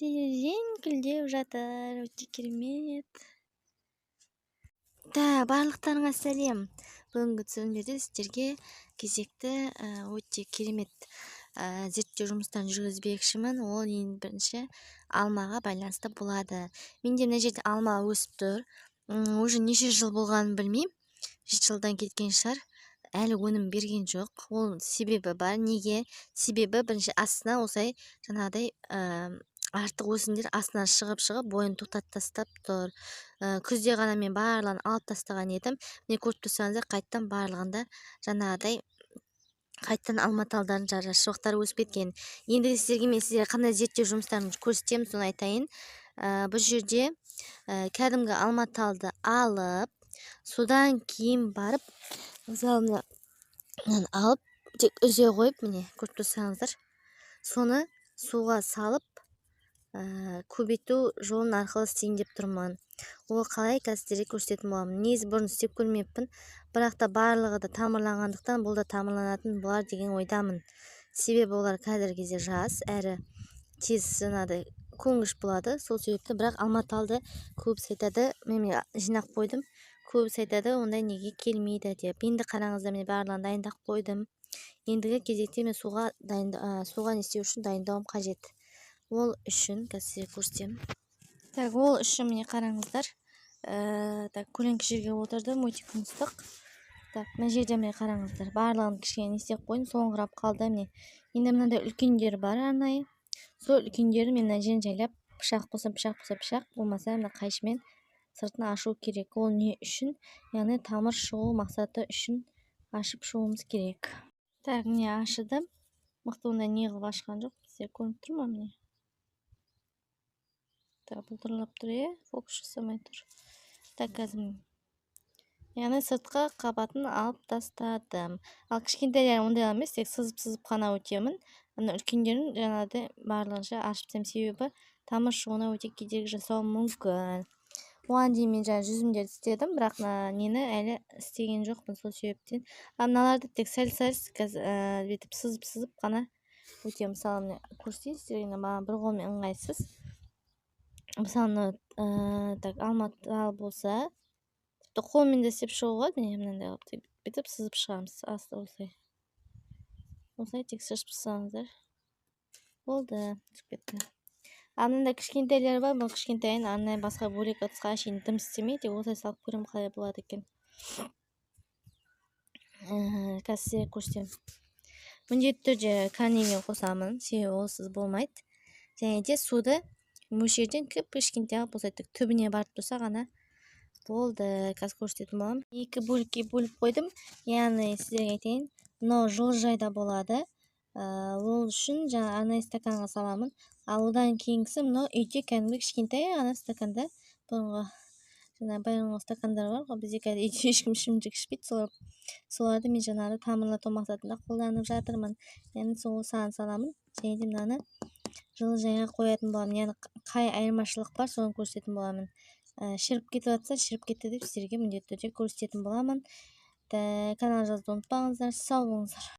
жеңкілдеп жатыр. Өте керемет. Барлықтарыңа сәлем. Бүгінгі түсірілімдерде сіздерге кезекті өте керемет зерттеу жұмыстарын жүргізбекшімін. Ол ең бірінші алмаға байланысты болады. Менде мына жерде алма өсіп тұр. Уже неше жыл болғанын білмеймін. 7 жылдан кеткен шығар. Әлі өнім берген жоқ. Ол себебі бар. Неге? Себебі бірінші астына осылай жаңағыдай артық өсімдер астынан шығып бойын тоқтатып тастап тұр. Күзде ғана мен барлығын алып тастаған едім. Міне көріп тұрсаңыздар, қайттан барлығында жаңағыдай қайттан алма талдарын шоқтары өсіп кеткен. Енді сіздерге мен қандай зерттеу жұмыстарын көрсетемін, соны айтайын. Бұл жерде кәдімгі алма талды алып, содан кейін барып, мысалы алып, тек үзе қойып, міне көріп тұрсаңыздар, соны суға салып, көбейту жолын арқылы істейін деп тұрмын. Ол қалай қазір көрсететін боламын. Негізі бұрын істеп көрмеппін, бірақ та барлығы да тамырланғандықтан бұл да тамырланатын болар деген ойдамын. Себебі олар қазіргі кезде жас, әрі тез жаңағыдай көнгіш болады. Сол себепті, бірақ алма талды көбісі айтады, мен жинақ қойдым. Көбісі айтады, ондай неге келмейді деп. Енді қараңыздар, мен барлығын дайындап қойдым. Ендігі кезекте мен суға не істеу үшін дайындауым қажет. Ол үшін қазір көрсетемін. Ол үшін міне қараңыздар. Көлеңкі жерге отырдым, өте күн ыстық. Мына жерде міне қараңыздар. Барлығын кішкене не істеп қойдым, соңғырап қалды. Міне. Енді мынандай үлкендер бар арнайы. Сол үлкендерді мен мына жерін жайлап, пышақ болса пышақ, болмаса мына қайшымен сыртын ашу керек. Ол не үшін? Яғни тамыр шығу мақсаты үшін ашып шығуымыз керек. Міне ашыдым. Мықты ондай не қылып ашқан жоқ. Сіздер көрініп тұр ма міне? Бұлдырылап тұр, фокус жасамай тұр. Қазір яғни сыртқы қабатын алып тастадым. Ал кішкентайлар ондай емес, тек сызып қана өтемін. Ана үлкендерін жаңағыдай барлығынша ашып тастаймын, себебі тамыр шығуына өте кедергі жасауы мүмкін. Оған дейін мен жаңа жүзімдерді істедім, бірақ нені әлі істеген жоқпын, сол себептен. Мыналарды тек сәл-сәл бүйтіп сызып қана өтемін. Мысалы, көрсетейін, маған бір қолмен ыңғайсыз. Мысалы, алма тал болса, қолмен де істеп шығуға, мынандай қылып бүйтіп сызып шығамыз. Асты осылай. Осылай тек сызып шығсаңыздар. Болды, түсіп кетті. Мынандай кішкентайлар бар, бұл кішкентайын арнайы басқа бөлек ыдысқа шейін дым істемейді, осылай салып көремін қалай болады екен. Қазір көрсетемін. Міндетті түрде канемен қосамын, себебі олсыз болмайды. Және де суды мөлшерден кішкентай алып, осылай түбіне барып тұрса ғана болды. Қазір көрсететін боламын. 2 бөлікке бөліп қойдым. Яғни сіздерге айтайын, мынау жылыжайда болады. Ол үшін жаңа арнайы стаканға саламын. Ал одан кейінгісі мынау үйде кәдімгі кішкентай ана стаканда, бұрынғы стакандар бар ғой, бізде қазір үйде ешкім ішімдік ішпейді, соларды мен жаңағы тамырлату мақсатында қолданып жатырмын. Яғни соған саламын, және де мынаны жылыжайға қоятын боламын. Яғни қай айырмашылық бар, соны көрсететін боламын. Шіріп кетіп жатса, шіріп кетті деп сіздерге міндетті түрде көрсететін боламын. Канал жазуды ұмытпаңыздар, сау болыңыздар.